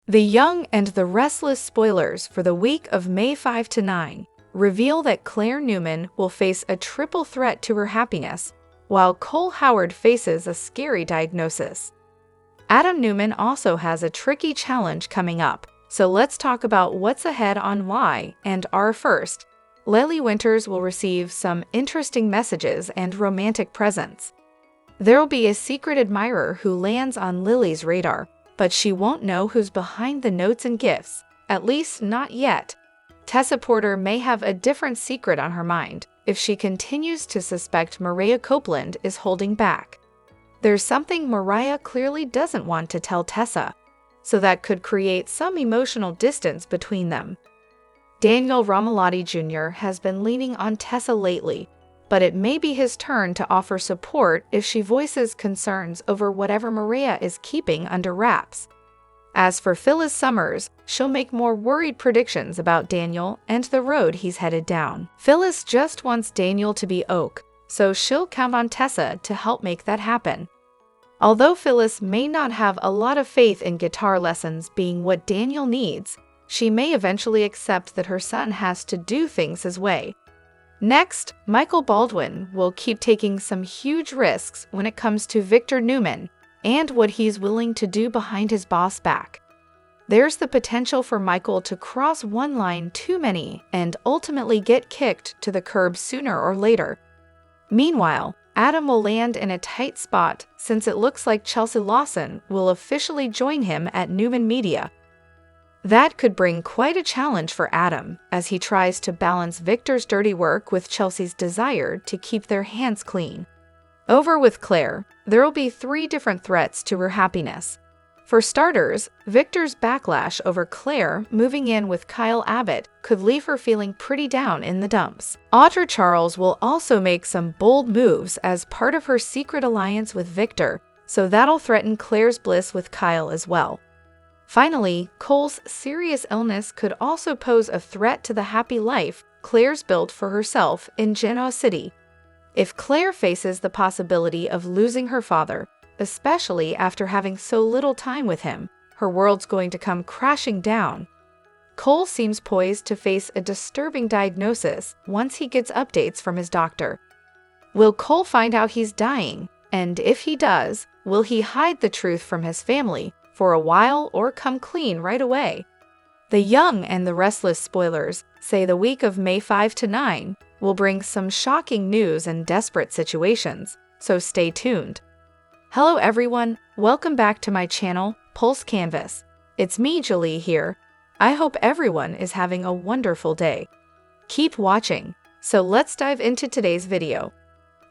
The Young and the Restless spoilers for the week of May 5 to 9 reveal that Claire Newman will face a triple threat to her happiness, while Cole Howard faces a scary diagnosis. Adam Newman also has a tricky challenge coming up, so let's talk about what's ahead on Y and R first. Lily Winters will receive some interesting messages and romantic presents. There'll be a secret admirer who lands on Lily's radar, but she won't know who's behind the notes and gifts, at least not yet. Tessa Porter may have a different secret on her mind if she continues to suspect Mariah Copeland is holding back. There's something Mariah clearly doesn't want to tell Tessa, so that could create some emotional distance between them. Daniel Romalotti Jr. has been leaning on Tessa lately, but it may be his turn to offer support if she voices concerns over whatever Mariah is keeping under wraps. As for Phyllis Summers, she'll make more worried predictions about Daniel and the road he's headed down. Phyllis just wants Daniel to be Oak, so she'll count on Tessa to help make that happen. Although Phyllis may not have a lot of faith in guitar lessons being what Daniel needs, she may eventually accept that her son has to do things his way. Next, Michael Baldwin will keep taking some huge risks when it comes to Victor Newman and what he's willing to do behind his boss' back. There's the potential for Michael to cross one line too many and ultimately get kicked to the curb sooner or later. Meanwhile, Adam will land in a tight spot since it looks like Chelsea Lawson will officially join him at Newman Media. That could bring quite a challenge for Adam as he tries to balance Victor's dirty work with Chelsea's desire to keep their hands clean. Over with Claire, there will be 3 different threats to her happiness. For starters, Victor's backlash over Claire moving in with Kyle Abbott could leave her feeling pretty down in the dumps. Audra Charles will also make some bold moves as part of her secret alliance with Victor, so that'll threaten Claire's bliss with Kyle as well. Finally, Cole's serious illness could also pose a threat to the happy life Claire's built for herself in Genoa City. If Claire faces the possibility of losing her father, especially after having so little time with him, her world's going to come crashing down. Cole seems poised to face a disturbing diagnosis once he gets updates from his doctor. Will Cole find out he's dying? And if he does, will he hide the truth from his family for a while or come clean right away? The Young and the Restless spoilers say the week of May 5 to 9 will bring some shocking news and desperate situations, so stay tuned. Hello everyone, welcome back to my channel, Pulse Canvas. It's me, Julie, here. I hope everyone is having a wonderful day. Keep watching. So let's dive into today's video.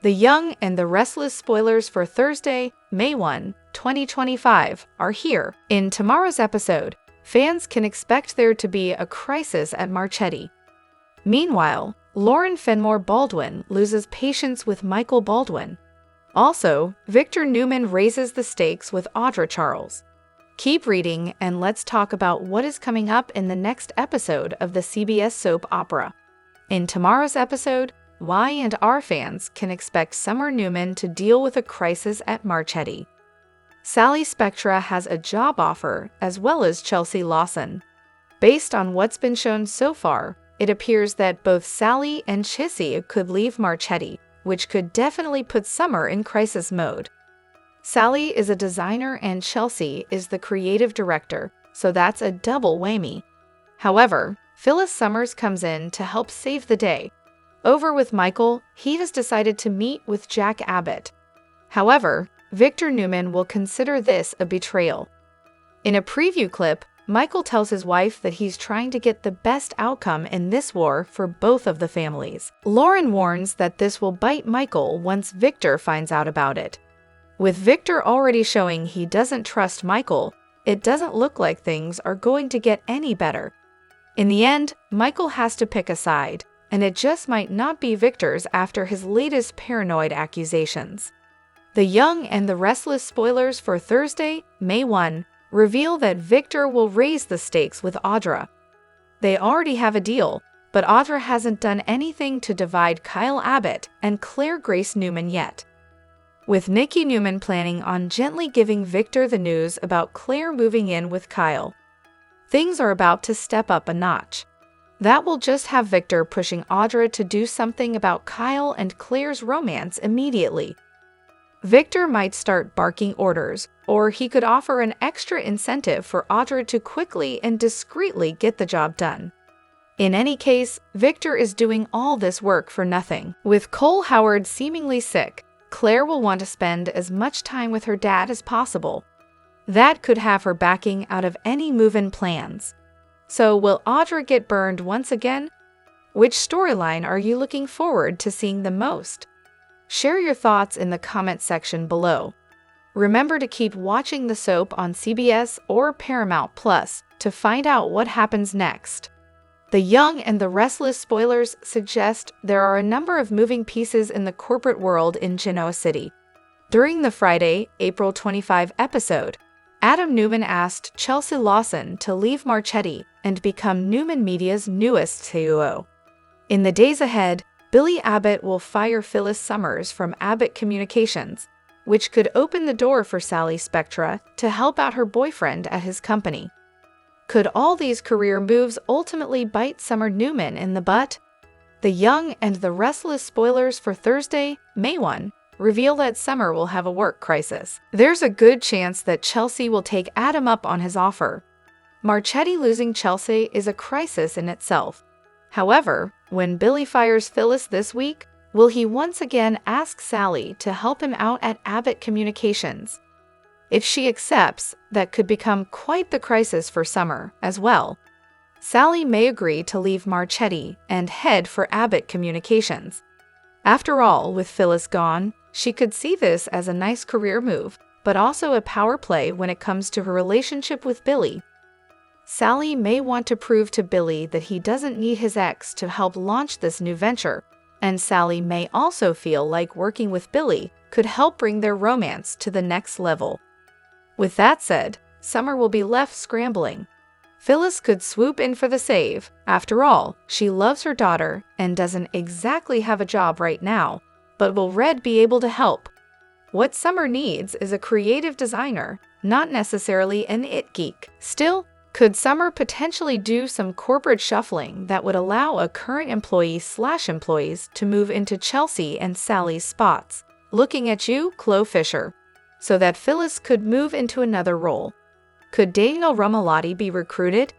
The Young and the Restless spoilers for Thursday, May 1, 2025 are here. In tomorrow's episode, fans can expect there to be a crisis at Marchetti. Meanwhile, Lauren Fenmore Baldwin loses patience with Michael Baldwin. Also, Victor Newman raises the stakes with Audra Charles. Keep reading and let's talk about what is coming up in the next episode of the CBS soap opera. In tomorrow's episode, Y and R fans can expect Summer Newman to deal with a crisis at Marchetti. Sally Spectra has a job offer as well as Chelsea Lawson. Based on what's been shown so far, it appears that both Sally and Chissy could leave Marchetti, which could definitely put Summer in crisis mode. Sally is a designer and Chelsea is the creative director, so that's a double whammy. However, Phyllis Summers comes in to help save the day. Over with Michael, he has decided to meet with Jack Abbott. However, Victor Newman will consider this a betrayal. In a preview clip, Michael tells his wife that he's trying to get the best outcome in this war for both of the families. Lauren warns that this will bite Michael once Victor finds out about it. With Victor already showing he doesn't trust Michael, it doesn't look like things are going to get any better. In the end, Michael has to pick a side, and it just might not be Victor's after his latest paranoid accusations. The Young and the Restless spoilers for Thursday, May 1, reveal that Victor will raise the stakes with Audra. They already have a deal, but Audra hasn't done anything to divide Kyle Abbott and Claire Grace Newman yet. With Nikki Newman planning on gently giving Victor the news about Claire moving in with Kyle. things are about to step up a notch. That will just have Victor pushing Audra to do something about Kyle and Claire's romance immediately. Victor might start barking orders, or he could offer an extra incentive for Audra to quickly and discreetly get the job done. In any case, Victor is doing all this work for nothing. With Cole Howard seemingly sick, Claire will want to spend as much time with her dad as possible. That could have her backing out of any move-in plans. So will Audra get burned once again? Which storyline are you looking forward to seeing the most? Share your thoughts in the comment section below. Remember to keep watching the soap on CBS or Paramount Plus to find out what happens next. The Young and the Restless spoilers suggest there are a number of moving pieces in the corporate world in Genoa City. During the Friday, April 25 episode, Adam Newman asked Chelsea Lawson to leave Marchetti and become Newman Media's newest CEO. In the days ahead, Billy Abbott will fire Phyllis Summers from Abbott Communications, which could open the door for Sally Spectra to help out her boyfriend at his company. Could all these career moves ultimately bite Summer Newman in the butt? The Young and the Restless spoilers for Thursday, May 1, reveal that Summer will have a work crisis. There's a good chance that Chelsea will take Adam up on his offer. Marchetti losing Chelsea is a crisis in itself. However, when Billy fires Phyllis this week, will he once again ask Sally to help him out at Abbott Communications? If she accepts, that could become quite the crisis for Summer as well. Sally may agree to leave Marchetti and head for Abbott Communications. After all, with Phyllis gone, she could see this as a nice career move, but also a power play when it comes to her relationship with Billy. Sally may want to prove to Billy that he doesn't need his ex to help launch this new venture, and Sally may also feel like working with Billy could help bring their romance to the next level. With that said, Summer will be left scrambling. Phyllis could swoop in for the save. After all, she loves her daughter and doesn't exactly have a job right now, but will Red be able to help? What Summer needs is a creative designer, not necessarily an it geek. Still, could Summer potentially do some corporate shuffling that would allow a current employee/employees to move into Chelsea and Sally's spots? Looking at you, Chloe Fisher. So that Phyllis could move into another role. Could Daniel Romalotti be recruited?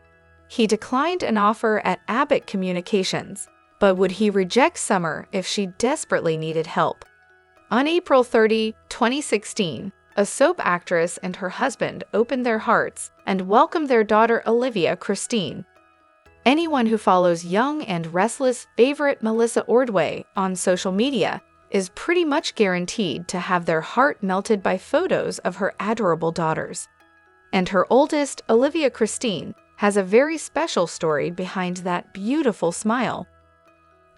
He declined an offer at Abbott Communications, but would he reject Summer if she desperately needed help? On April 30, 2016, a soap actress and her husband opened their hearts and welcomed their daughter Olivia Christine. Anyone who follows Young and Restless favorite Melissa Ordway on social media is pretty much guaranteed to have their heart melted by photos of her adorable daughters. And her oldest, Olivia Christine, has a very special story behind that beautiful smile.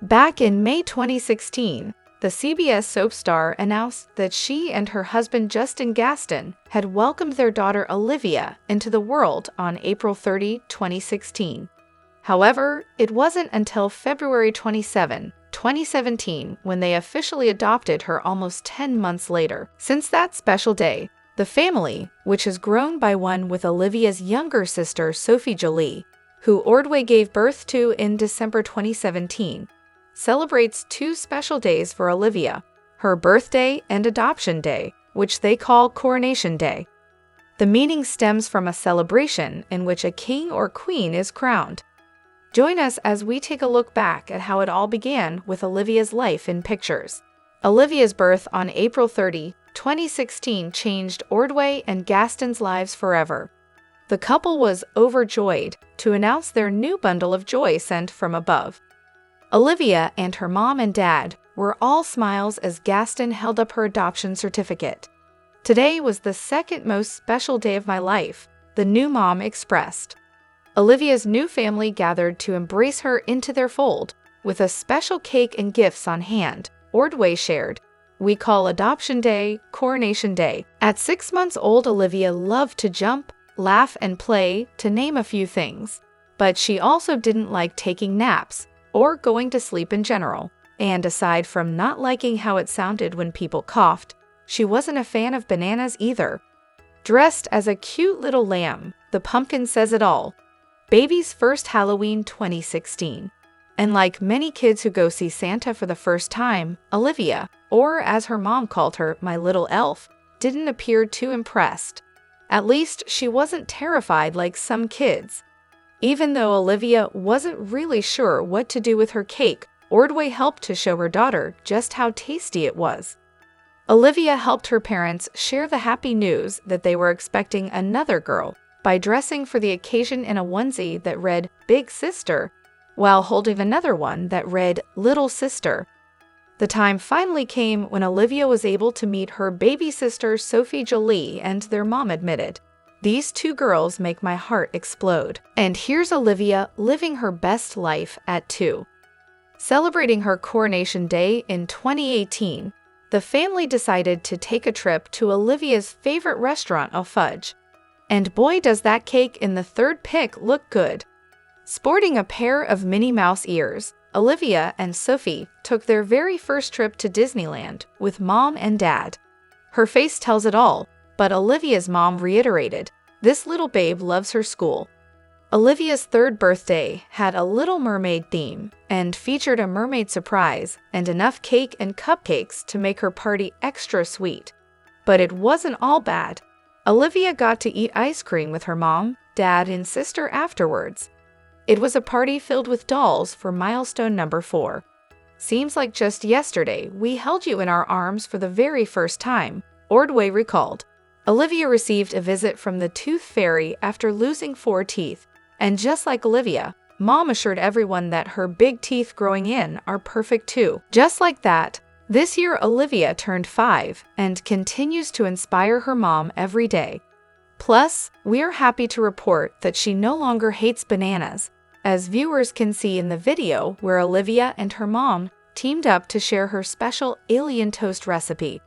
Back in May 2016, the CBS soap star announced that she and her husband Justin Gaston had welcomed their daughter Olivia into the world on April 30, 2016. However, it wasn't until February 27, 2017 when they officially adopted her almost 10 months later. Since that special day, the family, which has grown by one with Olivia's younger sister Sophie Jolie, who Ordway gave birth to in December 2017, celebrates two special days for Olivia, her birthday and adoption day, which they call Coronation Day. The meaning stems from a celebration in which a king or queen is crowned. Join us as we take a look back at how it all began with Olivia's life in pictures. Olivia's birth on April 30, 2016 changed Ordway and Gaston's lives forever. The couple was overjoyed to announce their new bundle of joy sent from above. Olivia and her mom and dad were all smiles as Gaston held up her adoption certificate. "Today was the second most special day of my life," the new mom expressed. Olivia's new family gathered to embrace her into their fold, with a special cake and gifts on hand. Ordway shared, "We call Adoption Day Coronation Day." At 6 months old, Olivia loved to jump, laugh, and play, to name a few things. But she also didn't like taking naps or going to sleep in general. And aside from not liking how it sounded when people coughed, she wasn't a fan of bananas either. Dressed as a cute little lamb, the pumpkin says it all. Baby's first Halloween 2016. And like many kids who go see Santa for the first time, Olivia, or as her mom called her, my little elf, didn't appear too impressed. At least she wasn't terrified like some kids. Even though Olivia wasn't really sure what to do with her cake, Ordway helped to show her daughter just how tasty it was. Olivia helped her parents share the happy news that they were expecting another girl by dressing for the occasion in a onesie that read Big Sister, while holding another one that read Little Sister. The time finally came when Olivia was able to meet her baby sister Sophie Jolie, and their mom admitted, "These two girls make my heart explode." And here's Olivia living her best life at 2. Celebrating her coronation day in 2018, the family decided to take a trip to Olivia's favorite restaurant, Au Fudge. And boy, does that cake in the third pic look good. Sporting a pair of Minnie Mouse ears, Olivia and Sophie took their very first trip to Disneyland with mom and dad. Her face tells it all, but Olivia's mom reiterated, "This little babe loves her school." Olivia's third birthday had a Little Mermaid theme and featured a mermaid surprise and enough cake and cupcakes to make her party extra sweet. But it wasn't all bad. Olivia got to eat ice cream with her mom, dad, and sister afterwards. It was a party filled with dolls for milestone number 4. "Seems like just yesterday we held you in our arms for the very first time," Ordway recalled. Olivia received a visit from the tooth fairy after losing 4 teeth, and just like Olivia, mom assured everyone that her big teeth growing in are perfect too. Just like that, this year Olivia turned 5 and continues to inspire her mom every day. Plus, we're happy to report that she no longer hates bananas, as viewers can see in the video where Olivia and her mom teamed up to share her special alien toast recipe.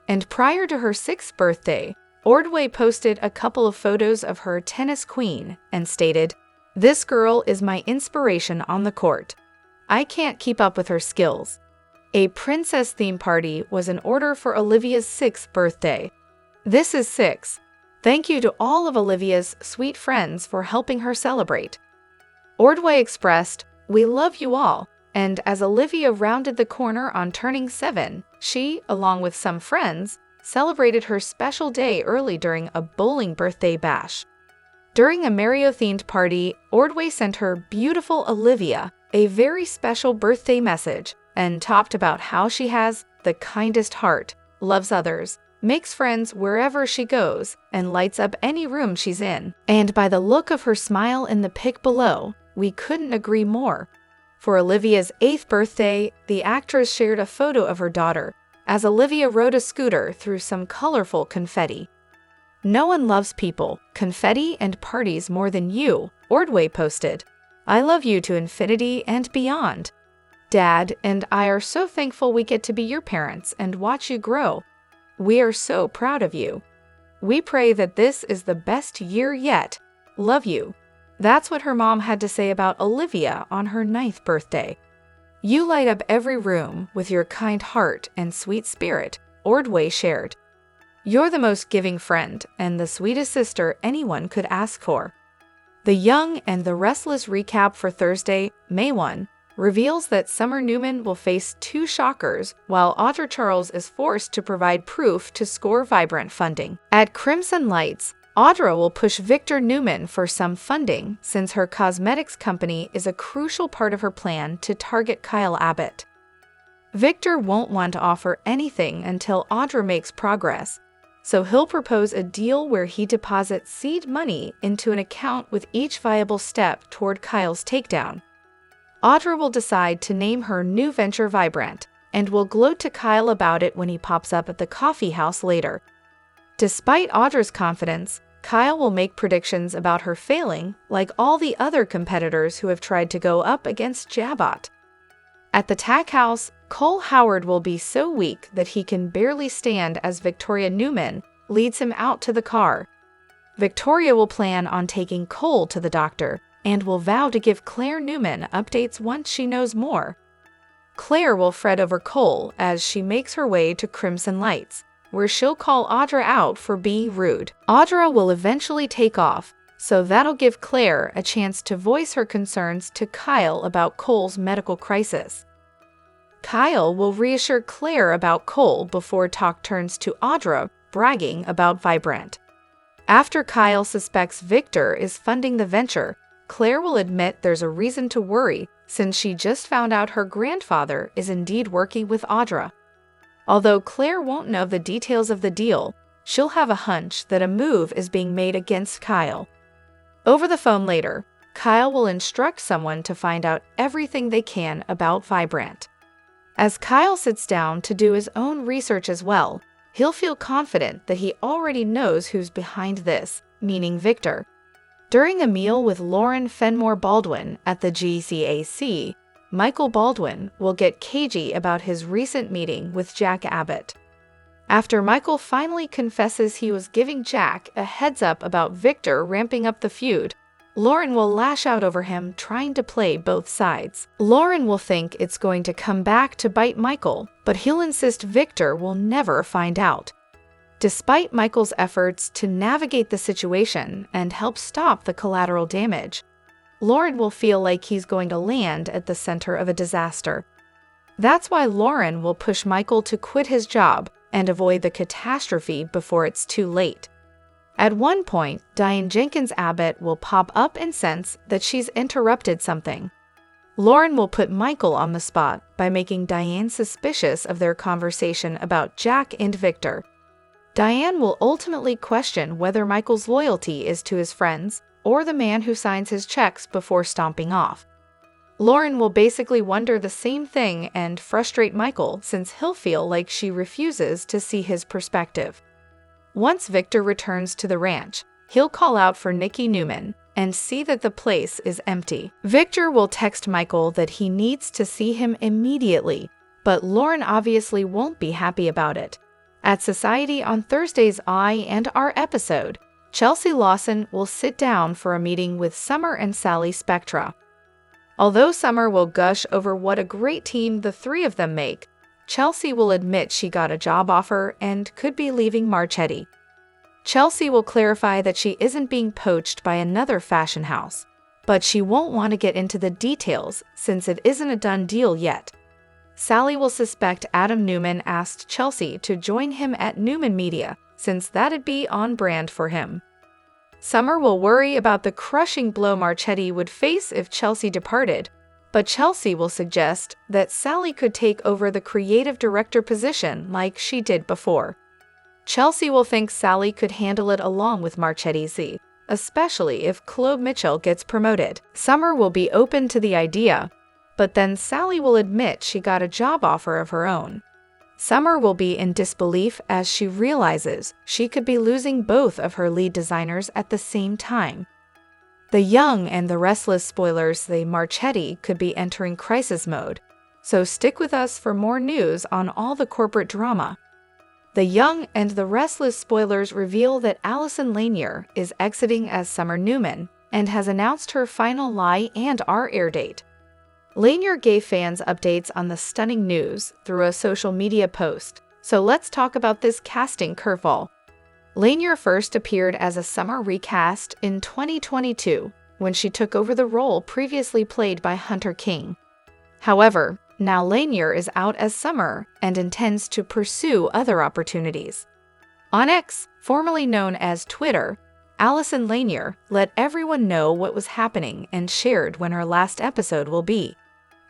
And prior to her 6th birthday, Ordway posted a couple of photos of her tennis queen and stated, "This girl is my inspiration on the court. I can't keep up with her skills." A princess theme party was in order for Olivia's 6th birthday. This is 6. Thank you to all of Olivia's sweet friends for helping her celebrate. Ordway expressed, "We love you all," and as Olivia rounded the corner on turning 7, she, along with some friends, celebrated her special day early during a bowling birthday bash. During a Mario-themed party, Ordway sent her beautiful Olivia a very special birthday message and talked about how she has the kindest heart, loves others, makes friends wherever she goes, and lights up any room she's in. And by the look of her smile in the pic below, we couldn't agree more. For Olivia's 8th birthday, the actress shared a photo of her daughter as Olivia rode a scooter through some colorful confetti. "No one loves people, confetti, and parties more than you," Ordway posted. "I love you to infinity and beyond. Dad and I are so thankful we get to be your parents and watch you grow. We are so proud of you. We pray that this is the best year yet. Love you." That's what her mom had to say about Olivia on her 9th birthday. "You light up every room with your kind heart and sweet spirit," Ordway shared. "You're the most giving friend and the sweetest sister anyone could ask for." The Young and the Restless recap for Thursday, May 1, reveals that Summer Newman will face 2 shockers while Audra Charles is forced to provide proof to score Vibrant funding. At Crimson Lights, Audra will push Victor Newman for some funding since her cosmetics company is a crucial part of her plan to target Kyle Abbott. Victor won't want to offer anything until Audra makes progress, so he'll propose a deal where he deposits seed money into an account with each viable step toward Kyle's takedown. Audra will decide to name her new venture Vibrant and will gloat to Kyle about it when he pops up at the coffee house later. Despite Audra's confidence, Kyle will make predictions about her failing, like all the other competitors who have tried to go up against Jabot. At the Tack House, Cole Howard will be so weak that he can barely stand as Victoria Newman leads him out to the car. Victoria will plan on taking Cole to the doctor and will vow to give Claire Newman updates once she knows more. Claire will fret over Cole as she makes her way to Crimson Lights, where she'll call Audra out for being rude. Audra will eventually take off, so that'll give Claire a chance to voice her concerns to Kyle about Cole's medical crisis. Kyle will reassure Claire about Cole before talk turns to Audra bragging about Vibrant. After Kyle suspects Victor is funding the venture, Claire will admit there's a reason to worry since she just found out her grandfather is indeed working with Audra. Although Claire won't know the details of the deal, she'll have a hunch that a move is being made against Kyle. Over the phone later, Kyle will instruct someone to find out everything they can about Vibrant. As Kyle sits down to do his own research as well, he'll feel confident that he already knows who's behind this, meaning Victor. During a meal with Lauren Fenmore Baldwin at the GCAC, Michael Baldwin will get cagey about his recent meeting with Jack Abbott. After Michael finally confesses he was giving Jack a heads up about Victor ramping up the feud, Lauren will lash out over him trying to play both sides. Lauren will think it's going to come back to bite Michael, but he'll insist Victor will never find out. Despite Michael's efforts to navigate the situation and help stop the collateral damage, Lauren will feel like he's going to land at the center of a disaster. That's why Lauren will push Michael to quit his job and avoid the catastrophe before it's too late. At one point, Diane Jenkins Abbott will pop up and sense that she's interrupted something. Lauren will put Michael on the spot by making Diane suspicious of their conversation about Jack and Victor. Diane will ultimately question whether Michael's loyalty is to his friends or the man who signs his checks before stomping off. Lauren will basically wonder the same thing and frustrate Michael since he'll feel like she refuses to see his perspective. Once Victor returns to the ranch, he'll call out for Nikki Newman and see that the place is empty. Victor will text Michael that he needs to see him immediately, but Lauren obviously won't be happy about it. At Society on Thursday's I and R episode, Chelsea Lawson will sit down for a meeting with Summer and Sally Spectra. Although Summer will gush over what a great team the three of them make, Chelsea will admit she got a job offer and could be leaving Marchetti. Chelsea will clarify that she isn't being poached by another fashion house, but she won't want to get into the details since it isn't a done deal yet. Sally will suspect Adam Newman asked Chelsea to join him at Newman Media, since that'd be on brand for him. Summer will worry about the crushing blow Marchetti would face if Chelsea departed, but Chelsea will suggest that Sally could take over the creative director position like she did before. Chelsea will think Sally could handle it along with Marchetti Z, especially if Chloe Mitchell gets promoted. Summer will be open to the idea, but then Sally will admit she got a job offer of her own. Summer will be in disbelief as she realizes she could be losing both of her lead designers at the same time. The Young and the Restless spoilers say Marchetti could be entering crisis mode, so stick with us for more news on all the corporate drama. The Young and the Restless spoilers reveal that Allison Lanier is exiting as Summer Newman and has announced her final Lie and R air date. Lanier gave fans updates on the stunning news through a social media post, so let's talk about this casting curveball. Lanier first appeared as a Summer recast in 2022 when she took over the role previously played by Hunter King. However, now Lanier is out as Summer and intends to pursue other opportunities. On X, formerly known as Twitter, Allison Lanier let everyone know what was happening and shared when her last episode will be.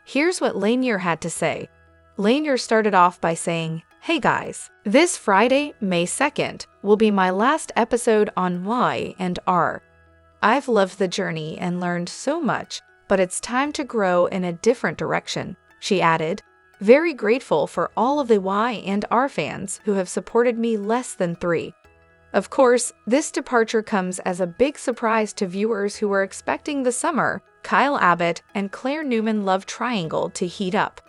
Here's what Lanier had to say. Lanier started off by saying, "Hey guys, this Friday, May 2nd, will be my last episode on Y and R. I've loved the journey and learned so much, but it's time to grow in a different direction," she added, "Very grateful for all of the Y and R fans who have supported me less than 3. Of course, this departure comes as a big surprise to viewers who were expecting the Summer, Kyle Abbott, and Claire Newman love triangle to heat up.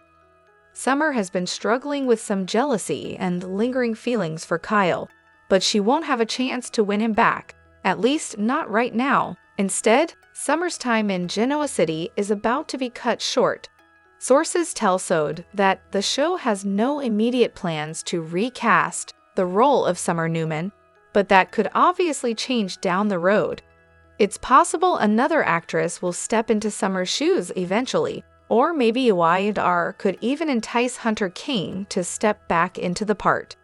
Summer has been struggling with some jealousy and lingering feelings for Kyle, but she won't have a chance to win him back, at least not right now. Instead, Summer's time in Genoa City is about to be cut short. Sources tell Sode that the show has no immediate plans to recast the role of Summer Newman, but that could obviously change down the road. It's possible another actress will step into Summer's shoes eventually, or maybe Audra could even entice Hunter Kane to step back into the part.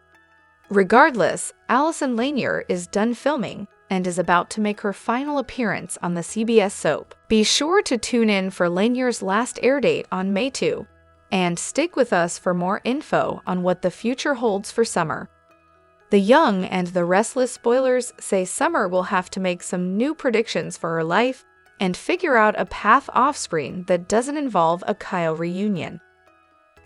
Regardless, Alison Lanier is done filming and is about to make her final appearance on the CBS soap. Be sure to tune in for Lanier's last airdate on May 2, and stick with us for more info on what the future holds for Summer. The Young and the Restless spoilers say Summer will have to make some new predictions for her life and figure out a path off-screen that doesn't involve a Kyle reunion.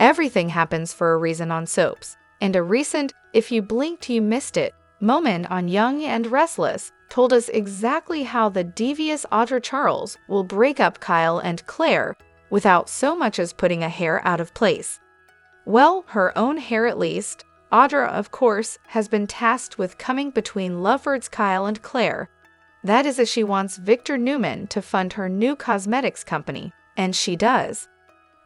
Everything happens for a reason on soaps, and a recent "if you blinked you missed it" moment on Young and Restless told us exactly how the devious Audra Charles will break up Kyle and Claire without so much as putting a hair out of place. Well, her own hair at least. Audra, of course, has been tasked with coming between lovebirds Kyle and Claire. That is as she wants Victor Newman to fund her new cosmetics company, and she does.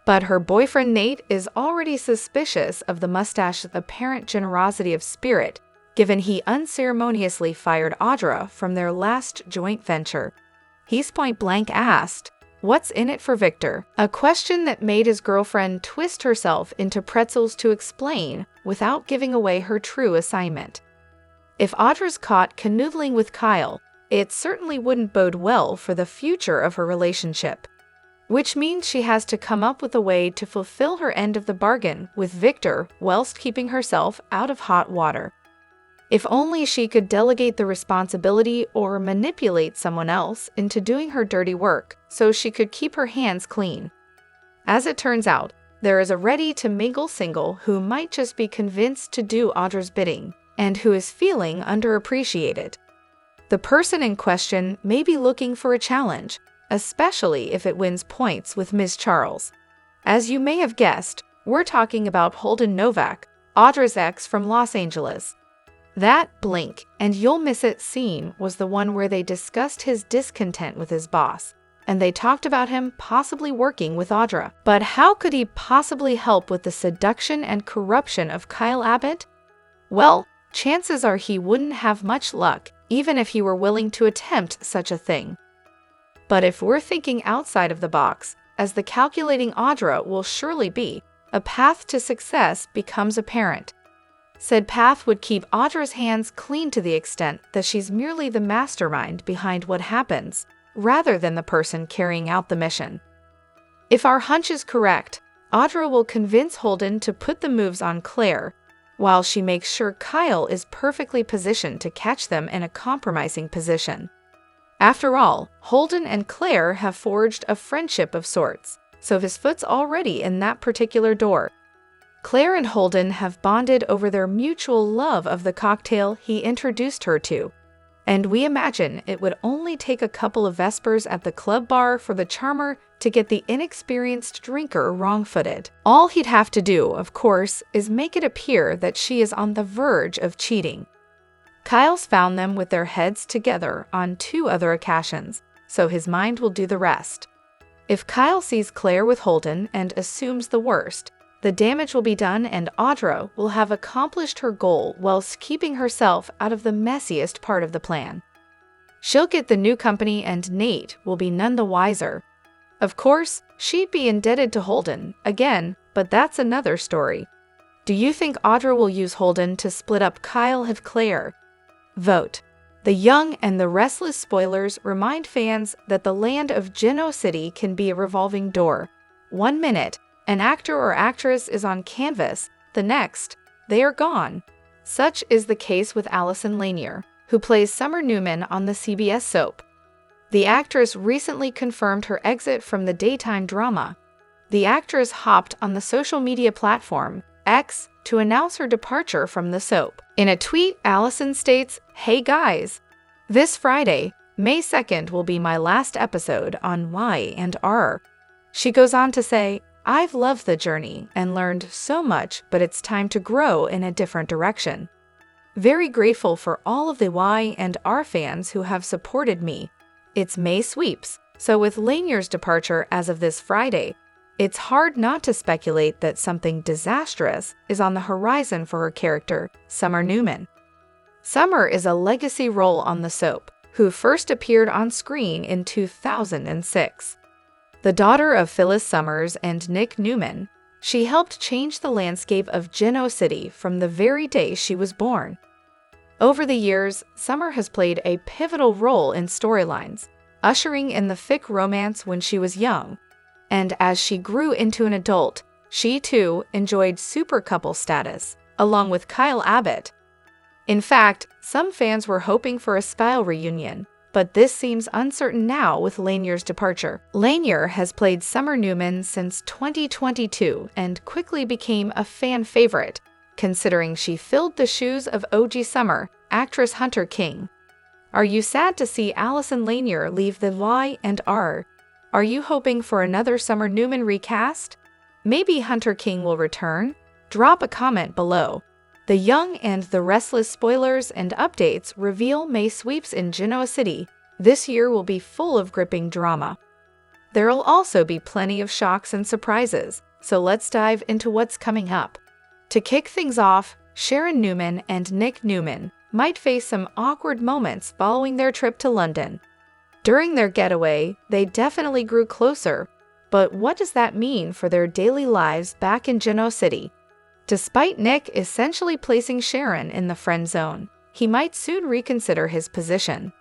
But her boyfriend Nate is already suspicious of the mustache's apparent generosity of spirit, given he unceremoniously fired Audra from their last joint venture. He's point-blank asked, "What's in it for Victor?" A question that made his girlfriend twist herself into pretzels to explain without giving away her true assignment. If Audra's caught canoodling with Kyle, it certainly wouldn't bode well for the future of her relationship. Which means she has to come up with a way to fulfill her end of the bargain with Victor whilst keeping herself out of hot water. If only she could delegate the responsibility or manipulate someone else into doing her dirty work so she could keep her hands clean. As it turns out, there is a ready-to-mingle single who might just be convinced to do Audra's bidding and who is feeling underappreciated. The person in question may be looking for a challenge, especially if it wins points with Ms. Charles. As you may have guessed, we're talking about Holden Novak, Audra's ex from Los Angeles. That "blink and you'll miss it" scene was the one where they discussed his discontent with his boss, and they talked about him possibly working with Audra. But how could he possibly help with the seduction and corruption of Kyle Abbott? Well, chances are he wouldn't have much luck, even if he were willing to attempt such a thing. But if we're thinking outside of the box, as the calculating Audra will surely be, a path to success becomes apparent. Said path would keep Audra's hands clean to the extent that she's merely the mastermind behind what happens, rather than the person carrying out the mission. If our hunch is correct, Audra will convince Holden to put the moves on Claire, while she makes sure Kyle is perfectly positioned to catch them in a compromising position. After all, Holden and Claire have forged a friendship of sorts, so his foot's already in that particular door. Claire and Holden have bonded over their mutual love of the cocktail he introduced her to, and we imagine it would only take a couple of vespers at the club bar for the charmer to get the inexperienced drinker wrong-footed. All he'd have to do, of course, is make it appear that she is on the verge of cheating. Kyle's found them with their heads together on 2 other occasions, so his mind will do the rest. If Kyle sees Claire with Holden and assumes the worst, the damage will be done and Audra will have accomplished her goal whilst keeping herself out of the messiest part of the plan. She'll get the new company and Nate will be none the wiser. Of course, she'd be indebted to Holden again, but that's another story. Do you think Audra will use Holden to split up Kyle and Claire? Vote. The Young and the Restless spoilers remind fans that the land of Geno City can be a revolving door. 1 minute, an actor or actress is on canvas, the next, they are gone. Such is the case with Alison Lanier, who plays Summer Newman on the CBS soap. The actress recently confirmed her exit from the daytime drama. The actress hopped on the social media platform, X, to announce her departure from the soap. In a tweet, Alison states, "Hey guys, this Friday, May 2nd will be my last episode on Y&R." She goes on to say, "I've loved the journey and learned so much, but it's time to grow in a different direction. Very grateful for all of the Y&R fans who have supported me. It's May sweeps, so with Lanier's departure as of this Friday, it's hard not to speculate that something disastrous is on the horizon for her character, Summer Newman." Summer is a legacy role on the soap, who first appeared on screen in 2006. The daughter of Phyllis Summers and Nick Newman, she helped change the landscape of Genoa City from the very day she was born. Over the years, Summer has played a pivotal role in storylines, ushering in the fic romance when she was young, and as she grew into an adult, she too enjoyed super couple status, along with Kyle Abbott. In fact, some fans were hoping for a style reunion, but this seems uncertain now with Lanier's departure. Lanier has played Summer Newman since 2022 and quickly became a fan favorite, considering she filled the shoes of OG Summer, actress Hunter King. Are you sad to see Allison Lanier leave the Y&R? Are you hoping for another Summer Newman recast? Maybe Hunter King will return? Drop a comment below. The Young and the Restless spoilers and updates reveal May sweeps in Genoa City. This year will be full of gripping drama. There'll also be plenty of shocks and surprises, so let's dive into what's coming up. To kick things off, Sharon Newman and Nick Newman might face some awkward moments following their trip to London. During their getaway, they definitely grew closer, but what does that mean for their daily lives back in Genoa City? Despite Nick essentially placing Sharon in the friend zone, he might soon reconsider his position.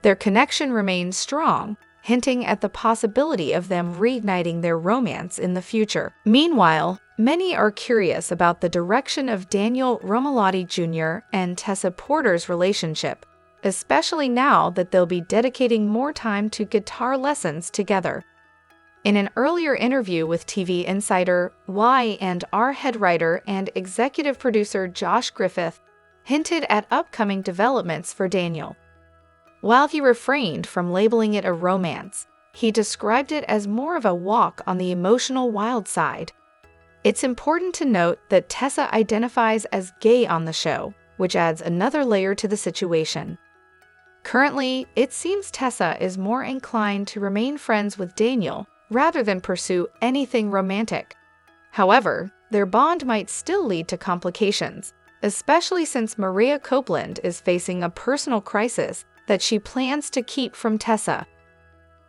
Their connection remains strong, hinting at the possibility of them reigniting their romance in the future. Meanwhile, many are curious about the direction of Daniel Romalotti Jr. and Tessa Porter's relationship, especially now that they'll be dedicating more time to guitar lessons together. In an earlier interview with TV Insider, Y&R head writer and executive producer Josh Griffith hinted at upcoming developments for Daniel. While he refrained from labeling it a romance, he described it as more of a walk on the emotional wild side. It's important to note that Tessa identifies as gay on the show, which adds another layer to the situation. Currently, it seems Tessa is more inclined to remain friends with Daniel rather than pursue anything romantic. However, their bond might still lead to complications, especially since Maria Copeland is facing a personal crisis that she plans to keep from Tessa.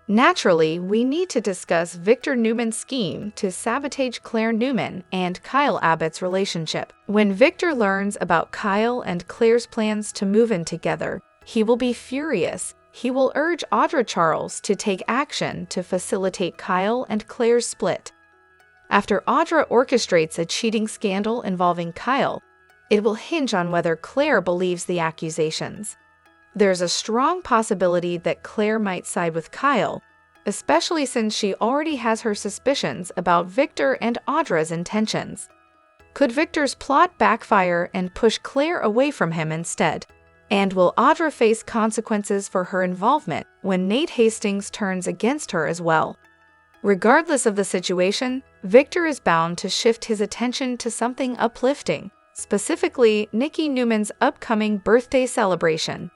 Naturally, we need to discuss Victor Newman's scheme to sabotage Claire Newman and Kyle Abbott's relationship. When Victor learns about Kyle and Claire's plans to move in together, he will be furious. He will urge Audra Charles to take action to facilitate Kyle and Claire's split. After Audra orchestrates a cheating scandal involving Kyle, it will hinge on whether Claire believes the accusations. There's a strong possibility that Claire might side with Kyle, especially since she already has her suspicions about Victor and Audra's intentions. Could Victor's plot backfire and push Claire away from him instead? And will Audra face consequences for her involvement when Nate Hastings turns against her as well? Regardless of the situation, Victor is bound to shift his attention to something uplifting, specifically Nikki Newman's upcoming birthday celebration.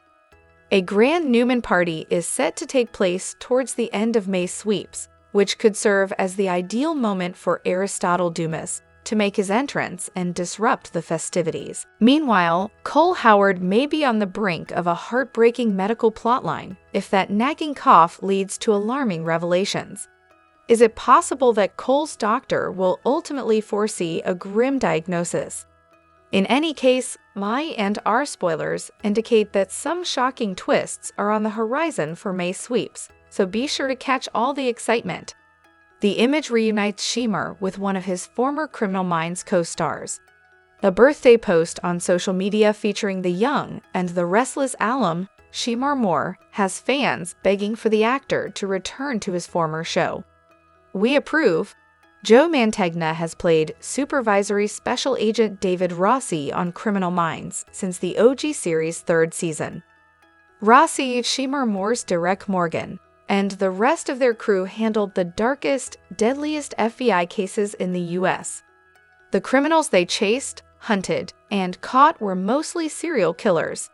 A grand Newman party is set to take place towards the end of May sweeps, which could serve as the ideal moment for Aristotle Dumas to make his entrance and disrupt the festivities. Meanwhile, Cole Howard may be on the brink of a heartbreaking medical plotline if that nagging cough leads to alarming revelations. Is it possible that Cole's doctor will ultimately foresee a grim diagnosis? In any case, Y&R spoilers indicate that some shocking twists are on the horizon for May sweeps, so be sure to catch all the excitement. The image reunites Shemer with one of his former Criminal Minds co-stars. A birthday post on social media featuring the young and the restless alum, Shemer Moore, has fans begging for the actor to return to his former show. We approve. Joe Mantegna has played Supervisory Special Agent David Rossi on Criminal Minds since the OG series' 3rd season. Rossi, Shemer Moore's Derek Morgan, and the rest of their crew handled the darkest, deadliest FBI cases in the U.S. The criminals they chased, hunted, and caught were mostly serial killers.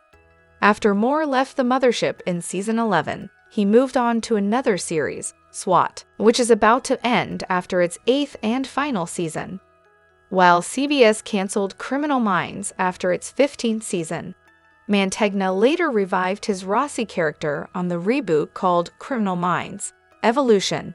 After Moore left the mothership in Season 11, he moved on to another series, SWAT, which is about to end after its 8th and final season. While CBS canceled Criminal Minds after its 15th season, Mantegna later revived his Rossi character on the reboot called Criminal Minds: Evolution.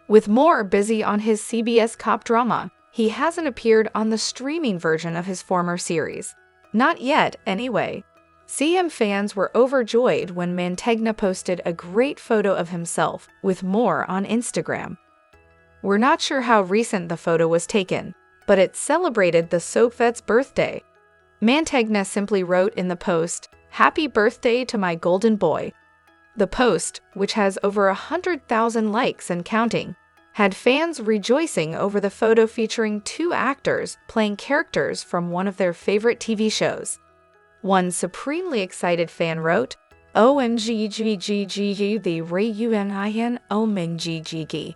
With Moore busy on his CBS cop drama, he hasn't appeared on the streaming version of his former series. Not yet, anyway. CM fans were overjoyed when Mantegna posted a great photo of himself with Moore on Instagram. We're not sure how recent the photo was taken, but it celebrated the soap vet's birthday. Mantegna simply wrote in the post, "Happy birthday to my golden boy." The post, which has over 100,000 likes and counting, had fans rejoicing over the photo featuring two actors playing characters from one of their favorite TV shows. One supremely excited fan wrote, "OMGGGG the Reunion OMGGG."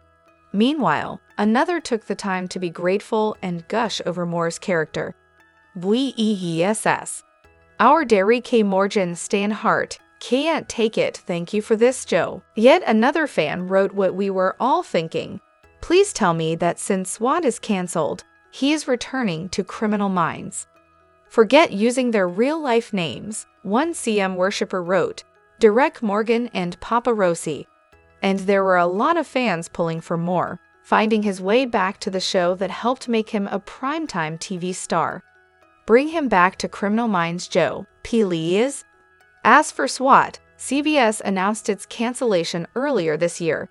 Meanwhile, another took the time to be grateful and gush over Moore's character. VEESS. Our Derry K. Morgan Stan Hart, can't take it, thank you for this, Joe. Yet another fan wrote what we were all thinking. Please tell me that since SWAT is cancelled, he is returning to Criminal Minds. Forget using their real-life names, one CM worshipper wrote, Derek Morgan and Papa Rossi. And there were a lot of fans pulling for more, finding his way back to the show that helped make him a primetime TV star. Bring him back to Criminal Minds, Joe, please. As for SWAT, CBS announced its cancellation earlier this year.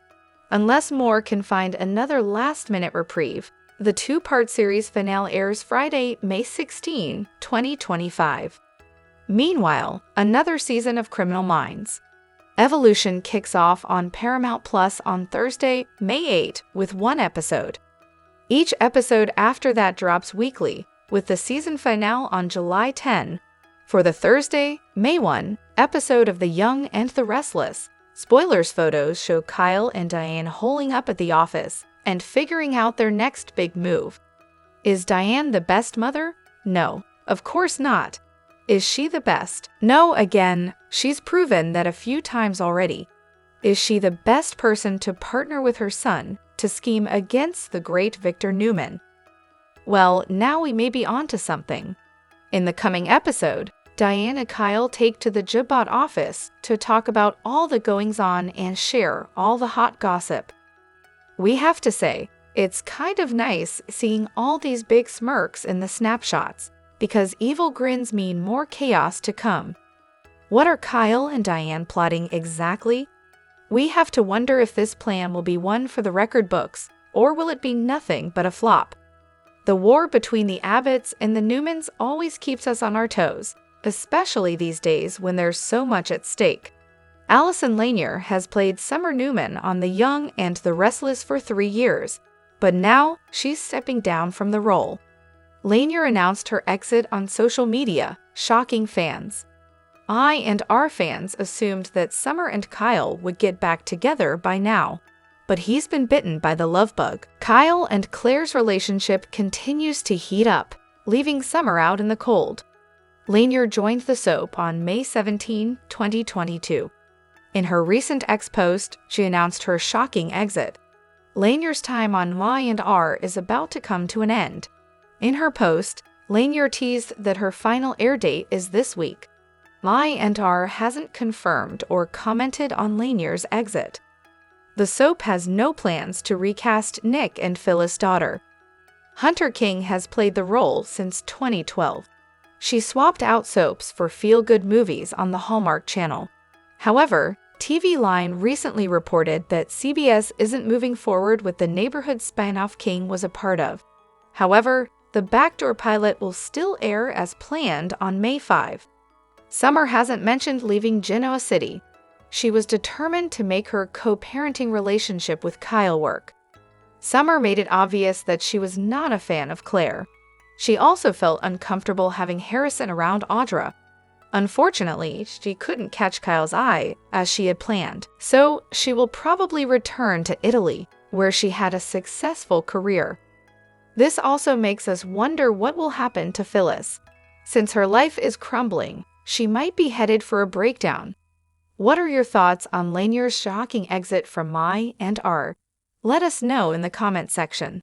Unless Moore can find another last-minute reprieve, the two-part series finale airs Friday, May 16, 2025. Meanwhile, another season of Criminal Minds: Evolution kicks off on Paramount Plus on Thursday, May 8, with one episode. Each episode after that drops weekly, with the season finale on July 10. For the Thursday, May 1, episode of The Young and the Restless, spoilers photos show Kyle and Diane holing up at the office and figuring out their next big move. Is Diane the best mother? No, of course not. Is she the best? No, again, she's proven that a few times already. Is she the best person to partner with her son to scheme against the great Victor Newman? Well, now we may be onto something. In the coming episode, Diane and Kyle take to the Jabot office to talk about all the goings-on and share all the hot gossip. We have to say, it's kind of nice seeing all these big smirks in the snapshots, because evil grins mean more chaos to come. What are Kyle and Diane plotting exactly? We have to wonder if this plan will be one for the record books, or will it be nothing but a flop? The war between the Abbotts and the Newmans always keeps us on our toes, especially these days when there's so much at stake. Allison Lanier has played Summer Newman on The Young and the Restless for 3 years, but now she's stepping down from the role. Lanier announced her exit on social media, shocking fans. I and our fans assumed that Summer and Kyle would get back together by now, but he's been bitten by the love bug. Kyle and Claire's relationship continues to heat up, leaving Summer out in the cold. Lanier joined the soap on May 17, 2022. In her recent ex-post, she announced her shocking exit. Lanier's time on Y&R is about to come to an end. In her post, Lanier teased that her final air date is this week. Y&R hasn't confirmed or commented on Lanier's exit. The soap has no plans to recast Nick and Phyllis' daughter. Hunter King has played the role since 2012. She swapped out soaps for feel-good movies on the Hallmark Channel. However, TV Line recently reported that CBS isn't moving forward with the neighborhood spin-off King was a part of. However, the backdoor pilot will still air as planned on May 5. Summer hasn't mentioned leaving Genoa City. She was determined to make her co-parenting relationship with Kyle work. Summer made it obvious that she was not a fan of Claire. She also felt uncomfortable having Harrison around Audra. Unfortunately, she couldn't catch Kyle's eye as she had planned, so she will probably return to Italy, where she had a successful career. This also makes us wonder what will happen to Phyllis. Since her life is crumbling, she might be headed for a breakdown. What are your thoughts on Lanier's shocking exit from Y&R? Let us know in the comment section.